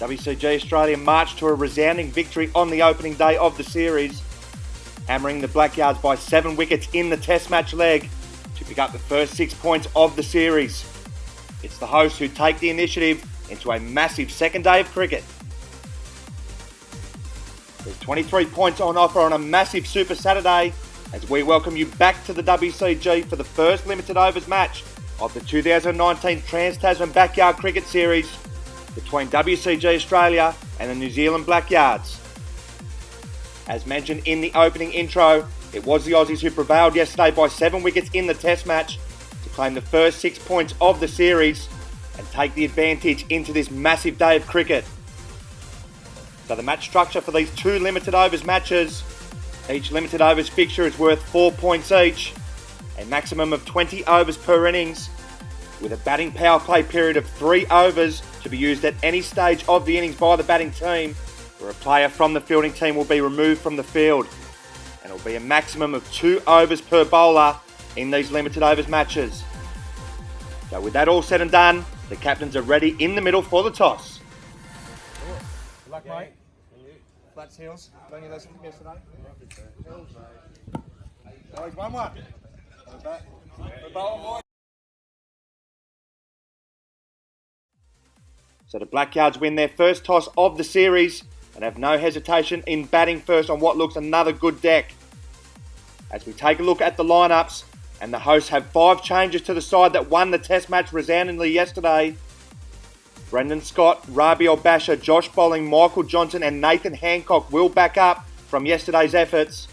WCG Australia marched to a resounding victory on the opening day of the series, hammering the Blackyards by 7 wickets in the Test match leg to pick up the first 6 points of the series. It's the hosts who take the initiative into a massive second day of cricket. There's 23 points on offer on a massive Super Saturday as we welcome you back to the WCG for the first limited overs match of the 2019 TRANS-TASMAN Backyard Cricket Series between WCG Australia and the New Zealand Blackyards. As mentioned in the opening intro, it was the Aussies who prevailed yesterday by 7 wickets in the Test match to claim the first 6 points of the series and take the advantage into this massive day of cricket. So the match structure for these 2 limited overs matches: each limited overs fixture is worth 4 points each, a maximum of 20 overs per innings, with a batting power play period of 3 overs to be used at any stage of the innings by the batting team, where a player from the fielding team will be removed from the field, and it will be a maximum of 2 overs per bowler in these limited overs matches. So with that all said and done, the captains are ready in the middle for the toss. Good luck, mate. Flats heels. Learning lesson from yesterday. Oh, he's 1-1. So the Blackyards win their first toss of the series and have no hesitation in batting first on what looks another good deck. As we take a look at the lineups, and the hosts have 5 changes to the side that won the Test match resoundingly yesterday. Brendan Scott, Rabi Al-Basha, Josh Bolling, Michael Johnson and Nathan Hancock will back up from yesterday's efforts,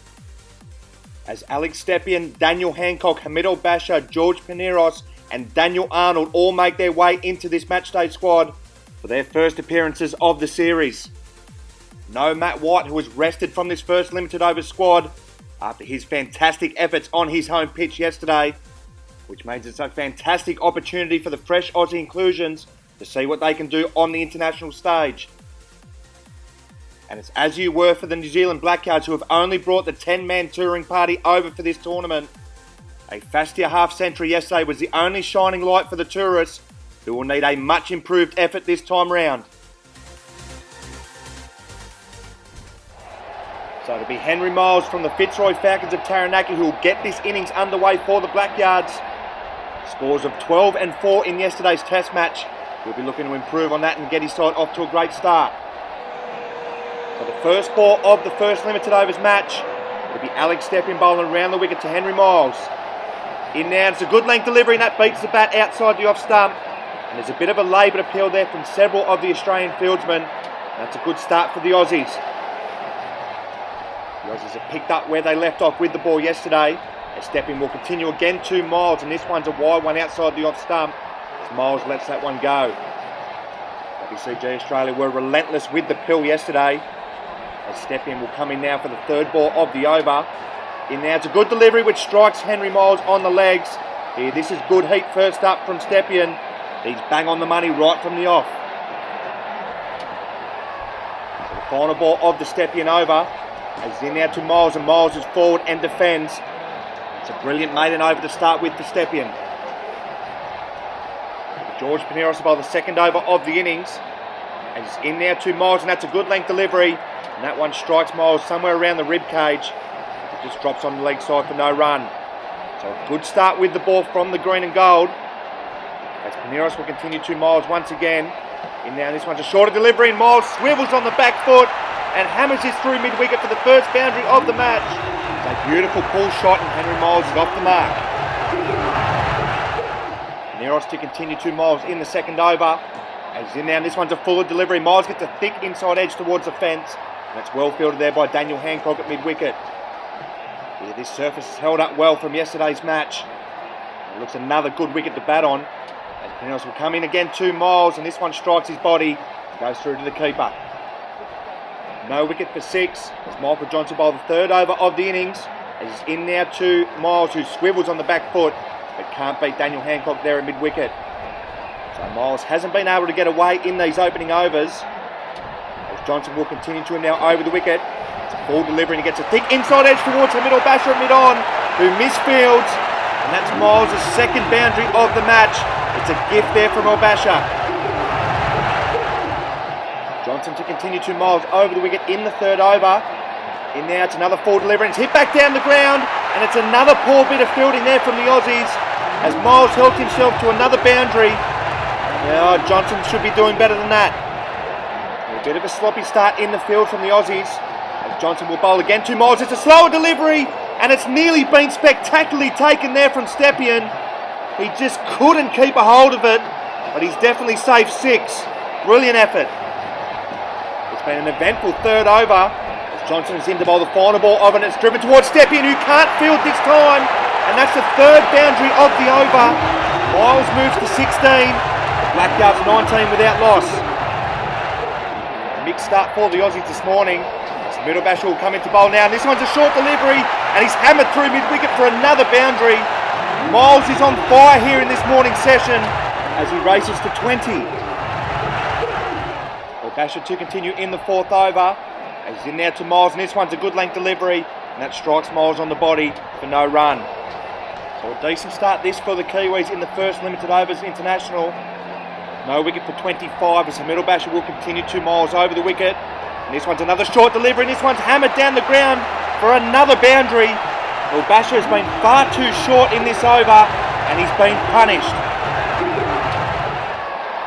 as Alex Stepien, Daniel Hancock, Hamid Al-Basha, George Pineros and Daniel Arnold all make their way into this matchday squad for their first appearances of the series. No Matt White, who was rested from this first limited overs squad after his fantastic efforts on his home pitch yesterday, which means it's a fantastic opportunity for the fresh Aussie inclusions to see what they can do on the international stage. And it's as you were for the New Zealand Blackyards, who have only brought the 10-man touring party over for this tournament. A Fastia half-century yesterday was the only shining light for the tourists, who will need a much improved effort this time round. So it'll be Henry Miles from the Fitzroy Falcons of Taranaki who will get this innings underway for the Blackyards. Scores of 12 and 4 in yesterday's Test match. He'll be looking to improve on that and get his side off to a great start. So the first ball of the first limited overs match will be Alex Stepien bowling around the wicket to Henry Miles. In now, it's a good length delivery and that beats the bat outside the off stump. And there's a bit of a laboured appeal there from several of the Australian fieldsmen. That's a good start for the Aussies. The Aussies have picked up where they left off with the ball yesterday. As Stepien will continue again to Miles, and this one's a wide one outside the off stump as Miles lets that one go. WCG Australia were relentless with the pill yesterday, as Stepien will come in now for the third ball of the over. In now, it's a good delivery which strikes Henry Miles on the legs. Here, this is good heat first up from Stepien. He's bang on the money right from the off. So the final ball of the Stepien over is in now to Miles, and Miles is forward and defends. It's a brilliant maiden over to start with for Stepien. George Pineros by the second over of the innings. And he's in now to Miles, and that's a good length delivery. And that one strikes Miles somewhere around the rib cage. It just drops on the leg side for no run. So a good start with the ball from the green and gold. As Pineros will continue to Miles once again. In now, this one's a shorter delivery, and Miles swivels on the back foot and hammers this through mid-wicket for the first boundary of the match. It's a beautiful pull shot, and Henry Miles is off the mark. Pineros to continue to Miles in the second over. As in now, this one's a fuller delivery. Miles gets a thick inside edge towards the fence, and that's well fielded there by Daniel Hancock at mid-wicket. Yeah, this surface is held up well from yesterday's match. It looks another good wicket to bat on. As Pineros will come in again to Miles, and this one strikes his body and goes through to the keeper. No wicket for 6 as Michael Johnson bowled the third over of the innings. As he's in now to Miles, who swivels on the back foot but can't beat Daniel Hancock there at mid-wicket. So Miles hasn't been able to get away in these opening overs. As Johnson will continue to him now over the wicket. It's a full delivery and he gets a thick inside edge towards Hamid Al-Basha at mid-on, who misfields. And that's Miles' second boundary of the match. It's a gift there from Al-Basha. Johnson to continue 2 miles over the wicket in the 3rd over. In now, it's another full delivery, and it's hit back down the ground, and it's another poor bit of fielding there from the Aussies, as Miles helped himself to another boundary. Now, Johnson should be doing better than that. A bit of a sloppy start in the field from the Aussies, as Johnson will bowl again 2 miles. It's a slower delivery, and it's nearly been spectacularly taken there from Stepien. He just couldn't keep a hold of it, but he's definitely saved 6. Brilliant effort. It's been an eventful 3rd over. Johnson is in to bowl the final ball of it, and it's driven towards Stepien, who can't field this time, and that's the 3rd boundary of the over. Miles moves to 16, the Blackguards 19 without loss. A mixed start for the Aussies this morning, as the middle basher will come into bowl now, and this one's a short delivery, and he's hammered through mid-wicket for another boundary. Miles is on fire here in this morning session, as he races to 20. The basher to continue in the 4th over. He's in now to Miles, and this one's a good length delivery, and that strikes Miles on the body for no run. So a decent start this for the Kiwis in the first limited overs international. No wicket for 25, as the middle basher will continue 2 miles over the wicket. And this one's another short delivery, and this one's hammered down the ground for another boundary. Well, Basher has been far too short in this over, and he's been punished.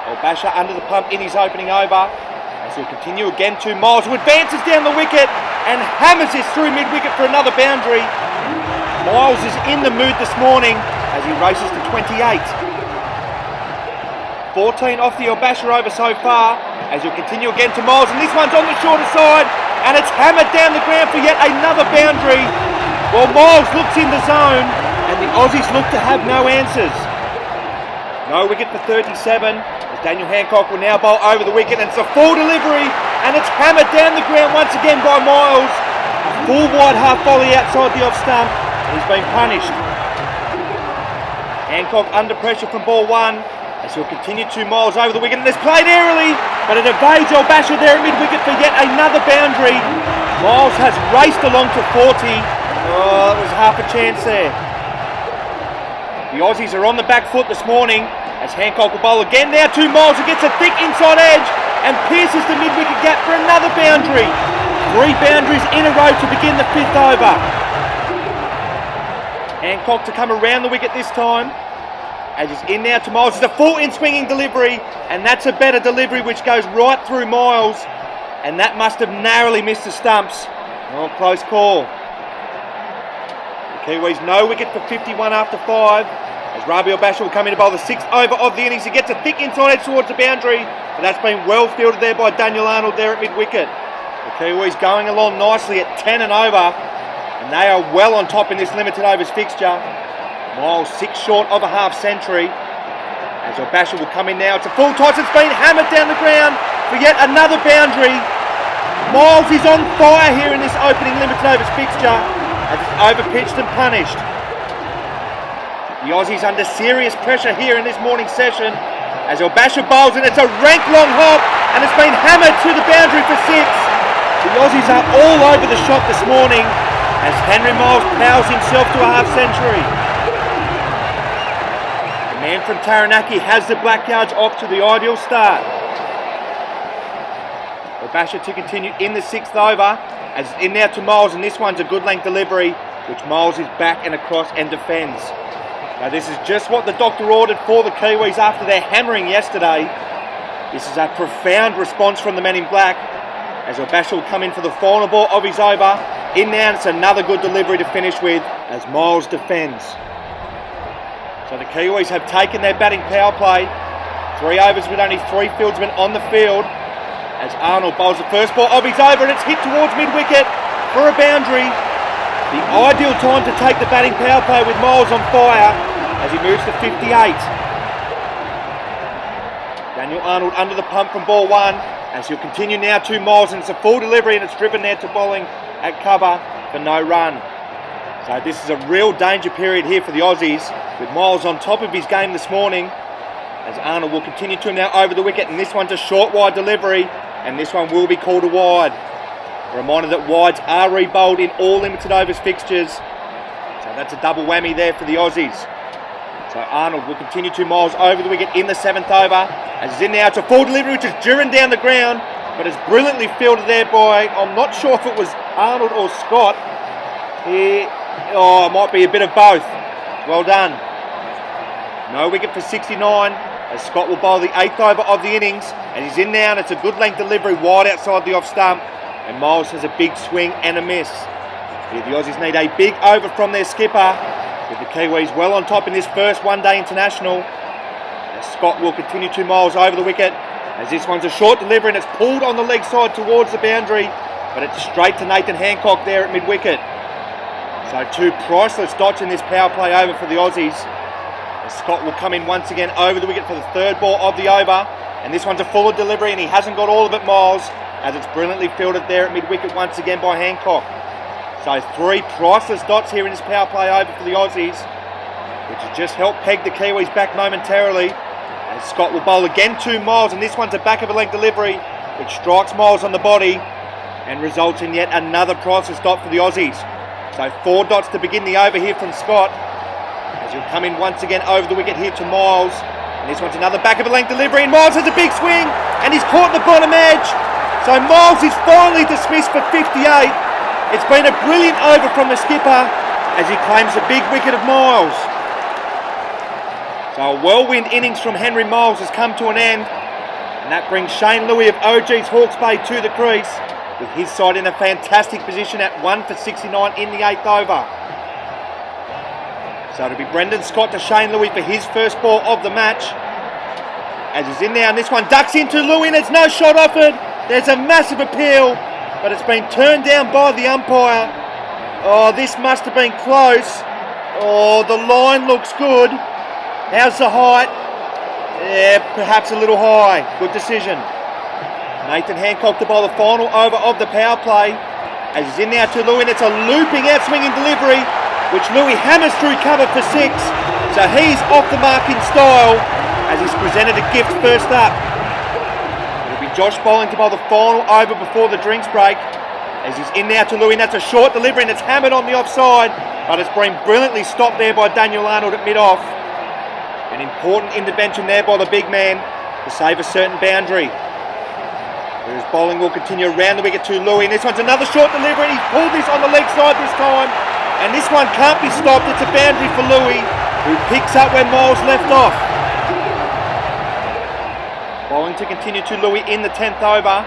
Well, Basher under the pump in his opening over. He'll continue again 2 miles, who advances down the wicket and hammers this through mid-wicket for another boundary. Miles is in the mood this morning as he races to 28. 14 off the Basher over so far, as he'll continue again to Miles, and this one's on the shorter side, and it's hammered down the ground for yet another boundary. Well, Miles looks in the zone, and the Aussies look to have no answers. No wicket for 37. Daniel Hancock will now bowl over the wicket, and it's a full delivery, and it's hammered down the ground once again by Miles. A full wide half volley outside the off stump, and he's been punished. Hancock under pressure from ball 1, as he'll continue 2 miles over the wicket, and it's played airily, but it evades Basher there at mid-wicket for yet another boundary. Miles has raced along to 40. Oh, that was half a chance there. The Aussies are on the back foot this morning, as Hancock will bowl again now 2 miles, and gets a thick inside edge and pierces the mid-wicket gap for another boundary. 3 boundaries in a row to begin the 5th over. Hancock to come around the wicket this time, as he's in now to Miles. It's a full in-swinging delivery, and that's a better delivery which goes right through Miles, and that must have narrowly missed the stumps. Oh, close call. The Kiwis no wicket for 51 after 5. As Rabi Basher will come in to bowl the 6th over of the innings. He gets a thick inside edge towards the boundary, but that's been well fielded there by Daniel Arnold there at mid-wicket. The Kiwis going along nicely at 10 and over, and they are well on top in this limited overs fixture. Miles 6 short of a half century. As Basher will come in now, it's a full toss. It's been hammered down the ground for yet another boundary. Miles is on fire here in this opening limited overs fixture, as it's overpitched and punished. The Aussies under serious pressure here in this morning session, as Basher bowls, and it's a rank long hop, and it's been hammered to the boundary for 6. The Aussies are all over the shop this morning, as Henry Miles powers himself to a half century. The man from Taranaki has the Blackguards off to the ideal start. Basher to continue in the 6th over, as it's in now to Miles, and this one's a good length delivery, which Miles is back and across and defends. Now this is just what the doctor ordered for the Kiwis after their hammering yesterday. This is a profound response from the men in black, as Basher will come in for the final ball of his over. In now, and it's another good delivery to finish with, as Miles defends. So the Kiwis have taken their batting power play. 3 overs with only 3 fieldsmen on the field, as Arnold bowls the first ball of his over, and it's hit towards mid-wicket for a boundary. The ideal time to take the batting power play with Miles on fire, as he moves to 58. Daniel Arnold under the pump from ball 1, as he'll continue now 2 miles, and it's a full delivery, and it's driven there to bowling at cover for no run. So this is a real danger period here for the Aussies, with Miles on top of his game this morning, as Arnold will continue to him now over the wicket, and this one's a short wide delivery, and this one will be called a wide. A reminder that wides are rebowled in all limited overs fixtures, so that's a double whammy there for the Aussies. So Arnold will continue 2 miles over the wicket in the 7th over, as he's in now, it's a full delivery which is driven down the ground, but it's brilliantly fielded there by, I'm not sure if it was Arnold or Scott. It might be a bit of both. Well done. No wicket for 69, as Scott will bowl the 8th over of the innings, and he's in now, and it's a good length delivery wide outside the off stump, and Miles has a big swing and a miss. Here the Aussies need a big over from their skipper, with the Kiwis well on top in this first one-day international. As Scott will continue 2 miles over the wicket, as this one's a short delivery and it's pulled on the leg side towards the boundary, but it's straight to Nathan Hancock there at mid-wicket. So 2 priceless dots in this power play over for the Aussies. As Scott will come in once again over the wicket for the 3rd ball of the over, and this one's a fuller delivery and he hasn't got all of it, Miles, as it's brilliantly fielded there at mid-wicket once again by Hancock. So 3 priceless dots here in this power play over for the Aussies, which has just helped peg the Kiwis back momentarily. And Scott will bowl again 2 miles, and this one's a back of a length delivery, which strikes Miles on the body and results in yet another priceless dot for the Aussies. So 4 dots to begin the over here from Scott, as he'll come in once again over the wicket here to Miles. And this one's another back of a length delivery, and Miles has a big swing, and he's caught the bottom edge. So Miles is finally dismissed for 58. It's been a brilliant over from the skipper, as he claims a big wicket of Miles. So a whirlwind innings from Henry Miles has come to an end, and that brings Shane Louis of OG's Hawke's Bay to the crease, with his side in a fantastic position at 1 for 69 in the 8th over. So it'll be Brendan Scott to Shane Louis for his first ball of the match, as he's in now, and this one ducks into Louis, and there's no shot offered. There's a massive appeal, but it's been turned down by the umpire. Oh, this must have been close. Oh, the line looks good. How's the height? Yeah, perhaps a little high. Good decision. Nathan Hancock to bowl the final over of the power play, as he's in now to Louis, and it's a looping out swinging delivery, which Louis hammers through cover for 6. So he's off the mark in style, as he's presented a gift first up. It'll be Josh bowling to bowl the final over before the drinks break, as he's in now to Louis, and that's a short delivery, and it's hammered on the offside, but it's been brilliantly stopped there by Daniel Arnold at mid-off. An important intervention there by the big man to save a certain boundary. Whereas bowling will continue around the wicket to Louis, and this one's another short delivery, and he's pulled this on the leg side this time, and this one can't be stopped. It's a boundary for Louis, who picks up where Miles left off. Bowling to continue to Louis in the 10th over,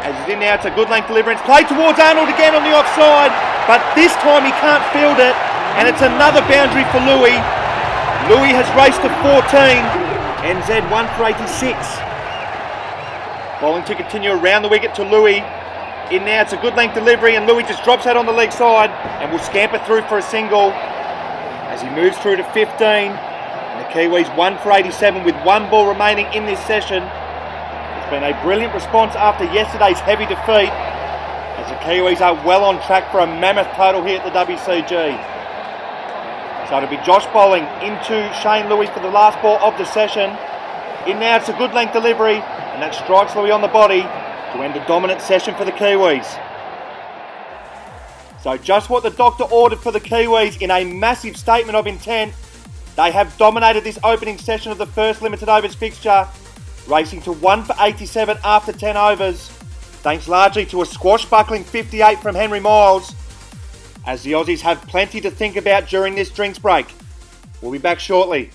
as he's in now. It's a good length delivery, and it's played towards Arnold again on the offside, but this time he can't field it, and it's another boundary for Louis. Louis has raced to 14, NZ 1 for 86. Bowling to continue around the wicket to Louis. In now, it's a good length delivery, and Louis just drops that on the leg side and will scamper through for a single as he moves through to 15. And the Kiwis 1 for 87 with 1 ball remaining in this session. It's been a brilliant response after yesterday's heavy defeat, as the Kiwis are well on track for a mammoth total here at the WCG. So it'll be Josh bowling into Shane Louis for the last ball of the session. In now, it's a good length delivery, and that strikes Louis on the body to end a dominant session for the Kiwis. So just what the doctor ordered for the Kiwis in a massive statement of intent. They have dominated this opening session of the first limited overs fixture, racing to 1 for 87 after 10 overs, thanks largely to a swashbuckling 58 from Henry Miles, as the Aussies have plenty to think about during this drinks break. We'll be back shortly.